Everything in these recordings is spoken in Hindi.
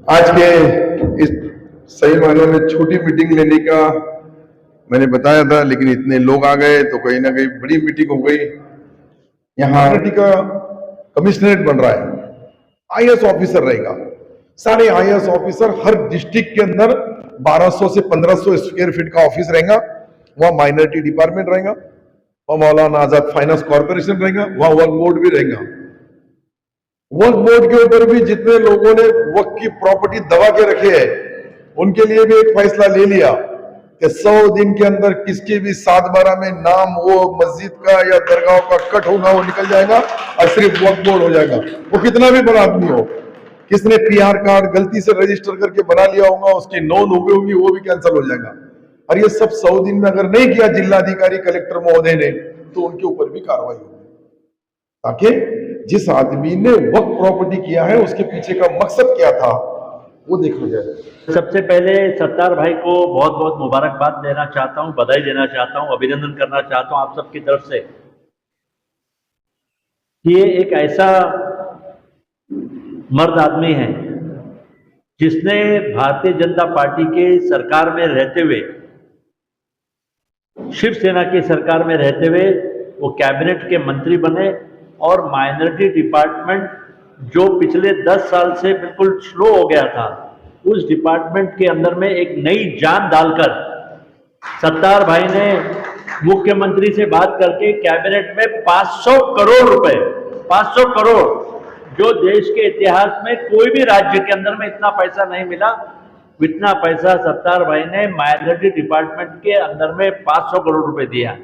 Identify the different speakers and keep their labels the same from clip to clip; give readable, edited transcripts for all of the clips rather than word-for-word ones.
Speaker 1: आज के इस सही मायनों में छोटी मीटिंग लेने का मैंने बताया था, लेकिन इतने लोग आ गए तो कहीं ना कहीं बड़ी मीटिंग हो गई। यहाँ का कमिश्नरेट बन रहा है, आईएएस ऑफिसर रहेगा। सारे आईएएस ऑफिसर हर डिस्ट्रिक्ट के अंदर 1200 से 1500 स्क्वायर फीट का ऑफिस रहेगा। वहां माइनॉरिटी डिपार्टमेंट रहेगा, वहां मौलाना आजाद फाइनेंस कॉर्पोरेशन रहेगा, वहां वक्फ बोर्ड भी रहेगा। वक्फ बोर्ड के ऊपर भी जितने लोगों ने वक्फ की प्रॉपर्टी दबा के रखे है, उनके लिए भी एक फैसला ले लिया कि 100 दिन के अंदर किसके भी 7/12 में नाम वो मस्जिद का या दरगाह का कट होगा, वो निकल जाएगा और सिर्फ वक्फ बोर्ड हो जाएगा। वो कितना भी बड़ा आदमी हो, किसने पीआर कार्ड गलती से रजिस्टर करके बना लिया होगा, उसकी नोन हो गई होगी, वो भी कैंसिल हो जाएगा। और ये सब 100 दिन में अगर नहीं किया जिलाधिकारी कलेक्टर महोदय ने, तो उनके ऊपर भी कार्रवाई होगी, ताकि जिस आदमी ने वक्फ प्रॉपर्टी किया है उसके पीछे का मकसद क्या था वो देखा जाए।
Speaker 2: सबसे पहले सत्तार भाई को बहुत बहुत मुबारकबाद देना चाहता हूं, बधाई देना चाहता हूं, अभिनंदन करना चाहता हूं आप सबकी तरफ से। ये एक ऐसा मर्द आदमी है जिसने भारतीय जनता पार्टी के सरकार में रहते हुए, शिवसेना की सरकार में रहते हुए वो कैबिनेट के मंत्री बने और माइनॉरिटी डिपार्टमेंट जो पिछले 10 साल से बिल्कुल स्लो हो गया था, उस डिपार्टमेंट के अंदर में एक नई जान डालकर सत्तार भाई ने मुख्यमंत्री से बात करके कैबिनेट में 500 करोड़ रुपए, 500 करोड़, जो देश के इतिहास में कोई भी राज्य के अंदर में इतना पैसा नहीं मिला, इतना पैसा सत्तार भाई ने माइनॉरिटी डिपार्टमेंट के अंदर में 500 करोड़ रुपए दिया।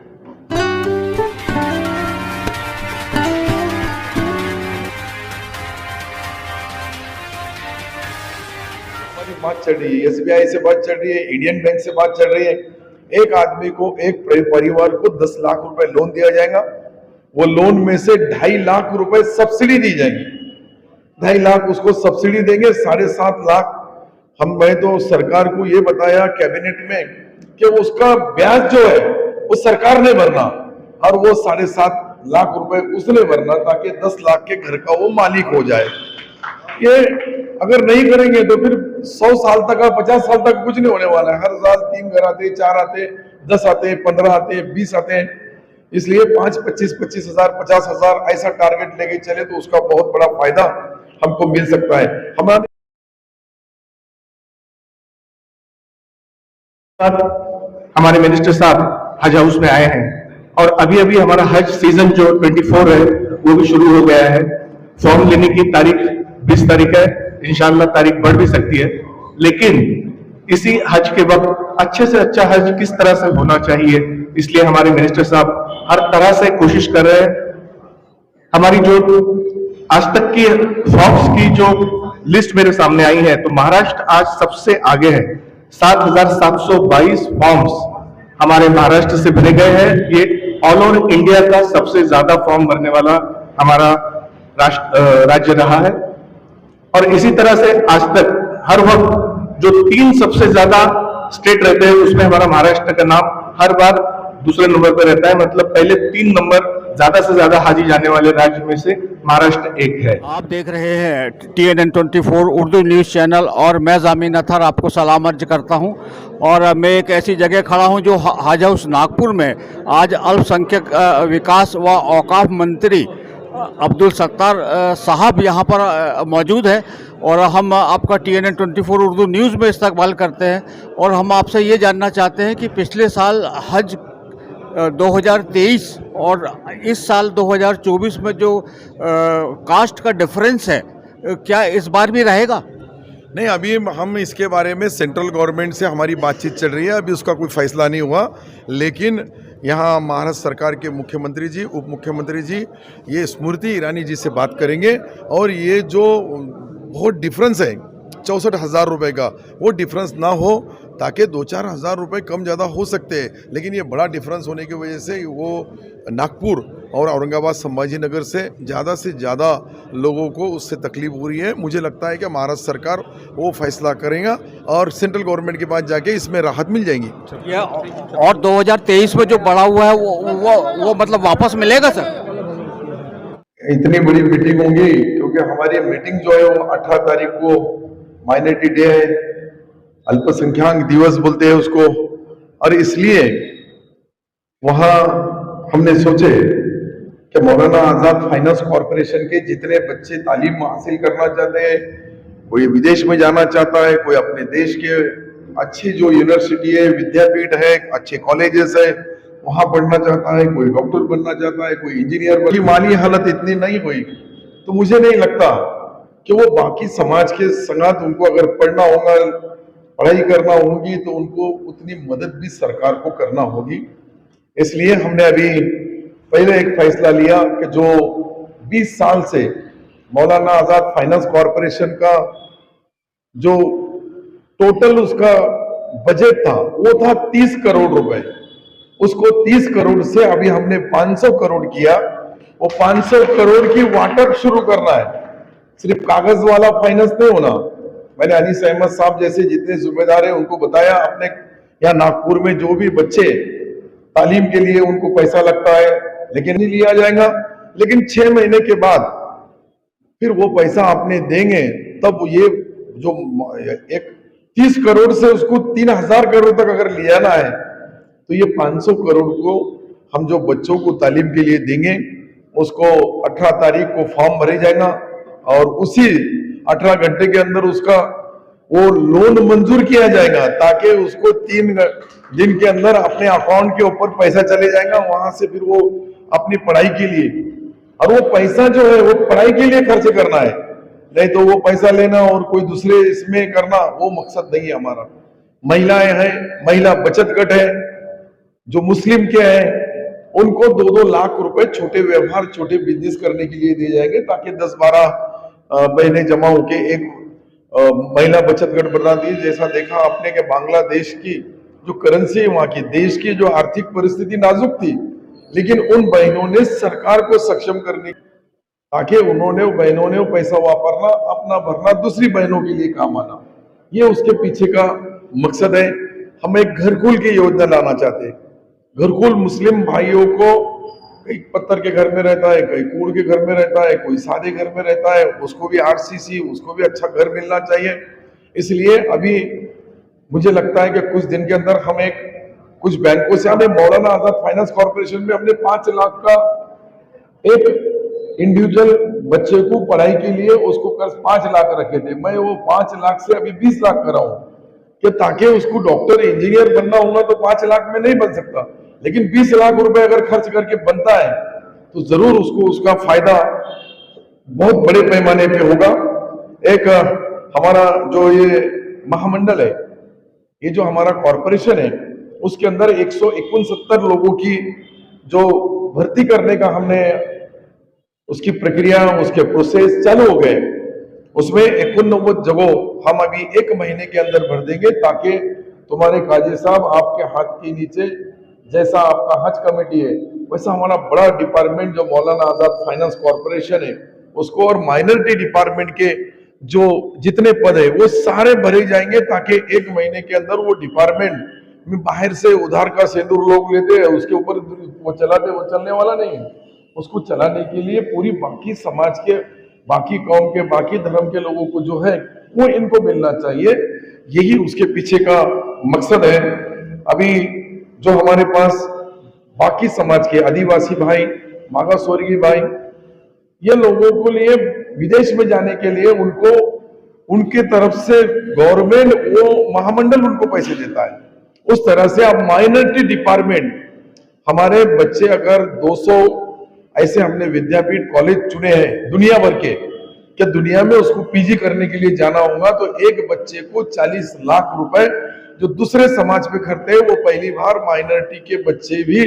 Speaker 1: बात चल रही है, एसबीआई से बात चल रही है, इंडियन बैंक से बात चल रही है। एक आदमी को, एक परिवार को 10 लाख रुपए लोन दिया जाएगा। वो लोन में से 2.5 लाख रुपए सब्सिडी दी जाएगी। 2.5 लाख उसको सब्सिडी देंगे, 7.5 लाख मैं तो सरकार को ये बताया कैबिनेट में कि उसका ब्याज जो है वो सरकार ने भरना, और वो 7.5 लाख रुपए उसने भरना, ताकि 10 लाख के घर का वो मालिक हो जाए। ये अगर नहीं करेंगे तो फिर 100 साल तक, 50 साल तक कुछ नहीं होने वाला है। हर साल 3 घर आते, 4 आते, 10 आते, 15 आते, 20 आते हैं। इसलिए 5, 25, 25 हजार, 50 हजार ऐसा टारगेट लेके चले तो उसका बहुत बड़ा फायदा हमको मिल सकता है।
Speaker 3: हमारे मिनिस्टर साहब हज हाउस में आए हैं और अभी अभी हमारा हज सीजन जो 24 है वो भी शुरू हो गया है। फॉर्म लेने की तारीख 20 तारीख है, इंशाअल्लाह तारीख बढ़ भी सकती है, लेकिन इसी हज के वक्त अच्छे से अच्छा हज किस तरह से होना चाहिए, इसलिए हमारे मिनिस्टर साहब हर तरह से कोशिश कर रहे हैं। हमारी जो आज तक की फॉर्म्स की जो लिस्ट मेरे सामने आई है, तो महाराष्ट्र आज सबसे आगे है। 7,722 फॉर्म्स हमारे महाराष्ट्र से भरे गए हैं। ये ऑल ओवर इंडिया का सबसे ज्यादा फॉर्म भरने वाला हमारा राज्य रहा है। और इसी तरह से आज तक हर वक्त जो 3 सबसे ज्यादा स्टेट रहते हैं उसमें हमारा महाराष्ट्र का नाम हर बार दूसरे नंबर पर रहता है। मतलब पहले 3 नंबर ज्यादा से ज्यादा हाजी जाने वाले राज्य में से महाराष्ट्र एक है।
Speaker 4: आप देख रहे हैं TNN 24 उर्दू न्यूज़ चैनल और मैं जामिन अथर आपको सलाम अर्ज करता हूं। और मैं एक ऐसी जगह खड़ा हूं जो हज हाउस नागपुर में आज अल्पसंख्यक विकास व औकाफ मंत्री अब्दुल सत्तार साहब यहाँ पर मौजूद है और हम आपका TNN 24 उर्दू न्यूज़ में इस्तकबाल करते हैं। और हम आपसे ये जानना चाहते हैं कि पिछले साल हज 2023 और इस साल 2024 में जो कास्ट का डिफरेंस है, क्या इस बार भी रहेगा?
Speaker 1: नहीं, अभी हम इसके बारे में सेंट्रल गवर्नमेंट से हमारी बातचीत चल रही है, अभी उसका कोई फैसला नहीं हुआ। लेकिन यहाँ महाराष्ट्र सरकार के मुख्यमंत्री जी, उप मुख्यमंत्री जी, ये स्मृति ईरानी जी से बात करेंगे और ये जो बहुत डिफरेंस है 64,000 रुपये का, वो डिफरेंस ना हो, ताकि 2-4 हज़ार रुपये कम ज़्यादा हो सकते हैं। लेकिन ये बड़ा डिफरेंस होने की वजह से वो नागपुर और औरंगाबाद संभाजी नगर से ज़्यादा लोगों को उससे तकलीफ हो रही है। मुझे लगता है कि महाराष्ट्र सरकार वो फैसला करेगा और सेंट्रल गवर्नमेंट के पास जाके इसमें राहत मिल जाएगी।
Speaker 4: और 2023 में जो बढ़ा हुआ है वो मतलब वापस मिलेगा सर?
Speaker 1: इतनी बड़ी मीटिंग होगी क्योंकि हमारी मीटिंग जो है वो 18 तारीख को माइनॉरिटी डे है, अल्पसंख्यक दिवस बोलते हैं उसको, और इसलिए वहां हमने सोचे कि मौलाना आजाद फाइनेंस कॉरपोरेशन के जितने बच्चे तालीम हासिल करना चाहते हैं, कोई विदेश में जाना चाहता है, कोई अपने देश के अच्छी जो यूनिवर्सिटी है, विद्यापीठ है, अच्छे कॉलेजेस है, वहां पढ़ना चाहता है, कोई डॉक्टर बनना चाहता है, कोई इंजीनियर, की माली हालत इतनी नहीं हुई तो मुझे नहीं लगता कि वो बाकी समाज के संगत उनको अगर पढ़ना होगा, पढ़ाई करना होगी तो उनको उतनी मदद भी सरकार को करना होगी। इसलिए हमने अभी पहले एक फैसला लिया कि जो 20 साल से मौलाना आजाद फाइनेंस कॉरपोरेशन का जो टोटल उसका बजट था वो था 30 करोड़ रुपए, उसको 30 करोड़ से अभी हमने 500 करोड़ किया। वो 500 करोड़ की वाटर शुरू करना है, सिर्फ कागज वाला फाइनेंस नहीं होना। मैंने अनीस अहमद साहब जैसे जितने जिम्मेदार हैं उनको बताया, अपने यहाँ नागपुर में जो भी बच्चे तालीम के लिए उनको पैसा लगता है लेकिन नहीं लिया जाएगा, लेकिन 6 महीने के बाद फिर वो पैसा आपने देंगे, तब ये जो एक 30 करोड़ से उसको 3000 करोड़ तक अगर लिया ना है तो ये 500 करोड़ को हम जो बच्चों को तालीम के लिए देंगे उसको 18 तारीख को फॉर्म भरे जाएगा और उसी 18 घंटे के अंदर उसका वो लोन मंजूर किया जाएगा, ताकि उसको 3 दिन के अंदर अपने अकाउंट के ऊपर पैसा चले जाएगा, वहां से फिर वो अपनी पढ़ाई के लिए, और वो पैसा जो है वो पढ़ाई के लिए खर्च करना है, नहीं तो वो पैसा लेना और कोई दूसरे इसमें करना वो मकसद नहीं है हमारा। महिलाएं हैं, महिला बचत गट है, जो मुस्लिम के हैं उनको 2-2 लाख रुपए छोटे व्यवहार, छोटे बिजनेस करने के लिए दिए जाएंगे, ताकि 10-12 महीने जमा होके एक महिला बचत गट बना दी। जैसा देखा आपने कि बांग्लादेश की जो करेंसी है, वहां की देश की जो आर्थिक परिस्थिति नाजुक थी, लेकिन उन बहनों ने सरकार को सक्षम करने, ताकि उन्होंने बहनों ने वो पैसा वापरना, अपना भरना, दूसरी बहनों के लिए काम आना, ये उसके पीछे का मकसद है। हम एक घरकुल की योजना लाना चाहते हैं। घरकुल मुस्लिम भाइयों को, कई पत्थर के घर में रहता है, कई कूड़ के घर में रहता है, कोई सादे घर में रहता है, उसको भी आरसीसी, उसको भी अच्छा घर मिलना चाहिए। इसलिए अभी मुझे लगता है कि कुछ दिन के अंदर हम कुछ बैंकों से, हमें मौलाना आजाद फाइनेंस कॉरपोरेशन में हमने 5 लाख का एक इंडिविजुअल बच्चे को पढ़ाई के लिए उसको कर्ज 5 लाख रखे थे, मैं वो 5 लाख से अभी 20 लाख कर रहा हूं, कि ताकि उसको डॉक्टर इंजीनियर बनना होगा तो 5 लाख में नहीं बन सकता, लेकिन 20 लाख रुपए अगर खर्च करके बनता है तो जरूर उसको उसका फायदा बहुत बड़े पैमाने पे होगा। एक हमारा जो ये महामंडल है, ये जो हमारा कॉरपोरेशन है, उसके अंदर 169 लोगों की जो भर्ती करने का हमने उसकी प्रक्रिया, उसके प्रोसेस चालू हो गए। उसमें 89 जगह हम अभी 1 महीने के अंदर भर देंगे, ताकि तुम्हारे काजी साहब आपके हाथ के नीचे जैसा आपका हज कमेटी है, वैसा हमारा बड़ा डिपार्टमेंट जो मौलाना आजाद फाइनेंस कॉरपोरेशन है उसको, और माइनॉरिटी डिपार्टमेंट के जो जितने पद है वो सारे भरे जाएंगे, ताकि 1 महीने के अंदर वो डिपार्टमेंट में बाहर से उधार का सिंदूर लोग लेते हैं, उसके ऊपर वो चलाते, वो चलने वाला नहीं है। उसको चलाने के लिए पूरी बाकी समाज के, बाकी कौम के, बाकी धर्म के लोगों को जो है वो इनको मिलना चाहिए, यही उसके पीछे का मकसद है। अभी जो हमारे पास बाकी समाज के आदिवासी भाई, मागासवर्गीय भाई, ये लोगों को लिए विदेश में जाने के लिए उनको उनके तरफ से गवर्नमेंट वो महामंडल उनको पैसे देता है। उस तरह से अब माइनॉरिटी डिपार्टमेंट, हमारे बच्चे अगर 200 ऐसे हमने विद्यापीठ कॉलेज चुने हैं दुनिया भर के, क्या दुनिया में उसको पीजी करने के लिए जाना होगा तो एक बच्चे को 40 लाख रुपए जो दूसरे समाज पे खर्चे, वो पहली बार माइनॉरिटी के बच्चे भी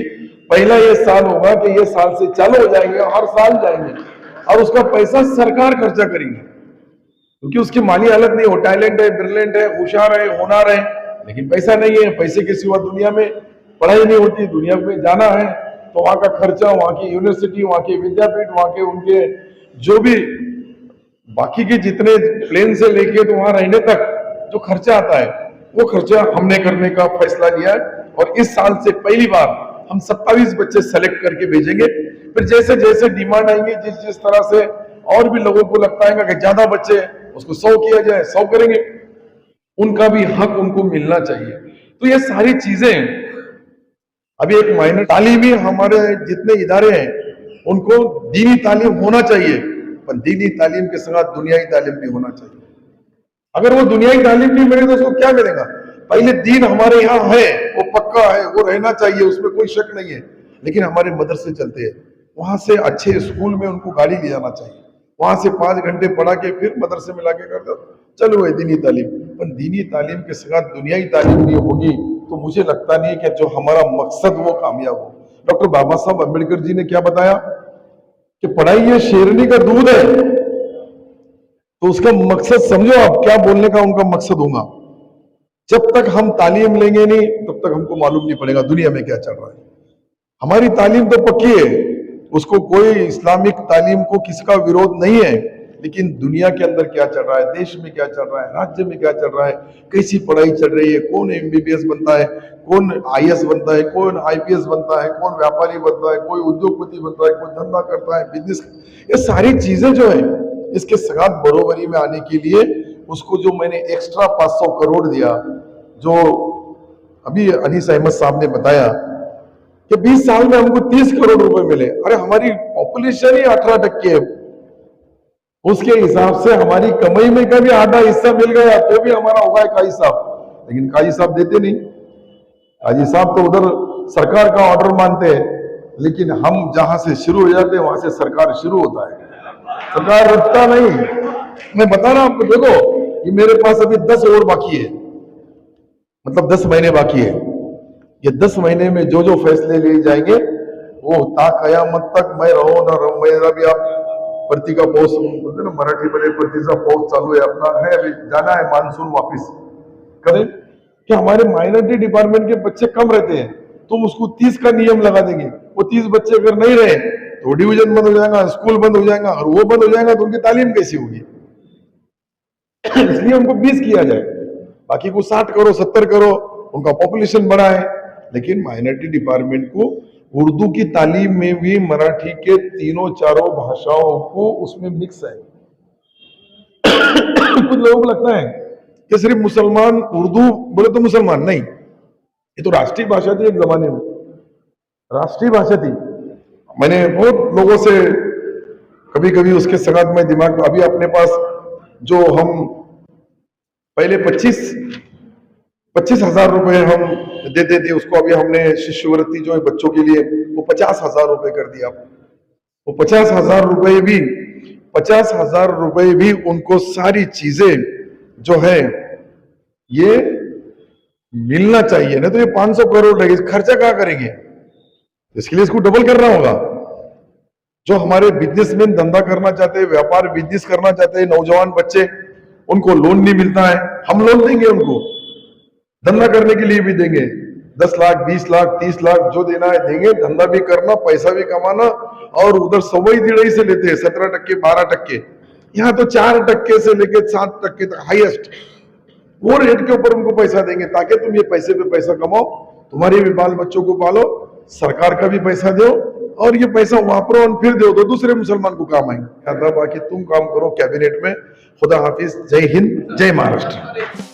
Speaker 1: पहला ये साल होगा कि ये साल से चालू हो जाएंगे, हर साल जाएंगे और उसका पैसा सरकार खर्चा करेंगे, क्योंकि उसकी माली हालत नहीं हो, टैलेंट है, ब्रिलियंट है, होशियार है, होनार है, लेकिन पैसा नहीं है। पैसे के सिवा दुनिया में पढ़ाई नहीं होती। दुनिया में जाना है तो वहां का खर्चा, वहां की यूनिवर्सिटी, वहां के विद्यापीठ, वहां के उनके जो भी बाकी के जितने प्लेन से लेके तो वहां रहने तक जो खर्चा आता है, वो खर्चा हमने करने का फैसला लिया है। और इस साल से पहली बार हम 27 बच्चे सेलेक्ट करके भेजेंगे। फिर जैसे जैसे डिमांड आएंगे, जिस जिस तरह से और भी लोगों को लगता है कि ज्यादा बच्चे उसको 100 किया जाए, 100 करेंगे। उनका भी हक उनको मिलना चाहिए। तो ये सारी चीजें अभी एक माइनर तालीमी हमारे जितने इदारे हैं उनको दीनी तालीम होना चाहिए, पर दीनी तालीम के साथ दुनियाई तालीम भी होना चाहिए। अगर वो दुनियाई तालीम नहीं मिले तो उसको क्या मिलेगा? पहले दीन हमारे यहाँ है, वो पक्का है, वो रहना चाहिए, उसमें कोई शक नहीं है। लेकिन हमारे मदरसे चलते हैं, वहां से अच्छे स्कूल में उनको गाड़ी ले जाना चाहिए, वहां से 5 घंटे पढ़ा के फिर मदरसे में लाके कर दो, चलो वो दीनी तालीम। पर दीनी तालीम के साथ दुनियाई तालीम नहीं होगी तो मुझे लगता नहीं कि जो हमारा मकसद वो कामयाब हो। डॉक्टर बाबा साहब अम्बेडकर जी ने क्या बताया कि पढ़ाई ये शेरनी का दूध है। तो उसका मकसद समझो आप, क्या बोलने का उनका मकसद होगा। जब तक हम तालीम लेंगे नहीं तब तक हमको मालूम नहीं पड़ेगा दुनिया में क्या चल रहा है। हमारी तालीम तो पक्की है, उसको कोई इस्लामिक तालीम को किसका विरोध नहीं है, लेकिन दुनिया के अंदर क्या चल रहा है, देश में क्या चल रहा है, राज्य में क्या चल रहा है, कैसी पढ़ाई चल रही है, कौन MBBS बनता है, कौन IAS बनता है, कौन IPS बनता है, कौन व्यापारी बनता है, कोई उद्योगपति बनता है, कोई धंधा करता है, बिजनेस। ये सारी चीजें जो है इसके साथ बरोबरी में आने के लिए उसको जो मैंने एक्स्ट्रा 500 करोड़ दिया, जो अभी अनीस अहमद साहब ने बताया कि 20 साल में हमको 30 करोड़ रुपए मिले। अरे हमारी पॉपुलेशन ही 18% है, उसके हिसाब से हमारी कमाई में का भी आधा हिस्सा मिल गया तो भी हमारा होगा काजी साहब। लेकिन काजी साहब देते नहीं, काजी साहब तो उधर सरकार का ऑर्डर मानते हैं, लेकिन हम जहां से शुरू हो जाते हैं वहां से सरकार शुरू होता है, सरकार रुकता नहीं। मैं बता रहा हूं आपको, देखो ये मेरे पास अभी 10 और बाकी है, मतलब 10 महीने बाकी है। ये 10 महीने में जो जो फैसले लिए जाएंगे वो ता कयामत तक मैं रहो ना रहो। मेरा भी आप प्रति का पोस्ट बोलते ना, मराठी में प्रतिचा पोस्ट चालू है अपना, है अभी जाना है मानसून वापिस करें कि हमारे माइनॉरिटी डिपार्टमेंट के बच्चे कम रहते हैं, तुम उसको 30 का नियम लगा देंगे। वो 30 बच्चे अगर नहीं रहे तो डिवीजन बंद हो जाएगा, स्कूल बंद हो जाएगा, और वो बंद हो जाएगा तो उनकी तालीम कैसी होगी। इसलिए उनको 20 किया जाए, बाकी को 60 करो 70 करो, उनका पॉपुलेशन बड़ा है। लेकिन माइनॉरिटी डिपार्टमेंट को उर्दू की तालीम में भी मराठी के तीनों चारों भाषाओं को उसमें मिक्स है। कुछ लोगों को लगता है कि सिर्फ मुसलमान उर्दू बोले तो मुसलमान नहीं, ये तो राष्ट्रीय भाषा थी, एक जमाने में राष्ट्रीय भाषा थी। मैंने बहुत लोगों से कभी कभी उसके संगत में दिमाग, अभी अपने पास जो हम पहले 25,000 रुपए हम देते थे, उसको अभी हमने शिष्यवृत्ति जो है बच्चों के लिए वो 50,000 रुपए कर दिया। वो 50,000 रुपए भी उनको सारी चीजें जो है ये मिलना चाहिए, ना तो ये 500 करोड़ लगे, खर्चा क्या करेंगे? इसके लिए इसको डबल करना होगा। जो हमारे बिजनेसमैन धंधा करना चाहते हैं, व्यापार बिजनेस करना चाहते हैं, नौजवान बच्चे, उनको लोन नहीं मिलता है, हम लोन देंगे, उनको धंधा करने के लिए भी देंगे। 10 लाख 20 लाख 30 लाख जो देना है देंगे, धंधा भी करना, पैसा भी कमाना। और उधर सवई दिड़ई से लेते हैं 17% 12%, यहाँ तो 4% से लेके 7% तक हाईएस्ट, वो रेट के ऊपर उनको पैसा देंगे ताकि तुम ये पैसे पे पैसा कमाओ, तुम्हारे भी बाल बच्चों को पालो, सरकार का भी पैसा दो, और ये पैसा वापरो और फिर दो तो दूसरे मुसलमान को काम आएंगे। बाकी तुम काम करो कैबिनेट में। खुदा हाफिज, जय हिंद, जय महाराष्ट्र।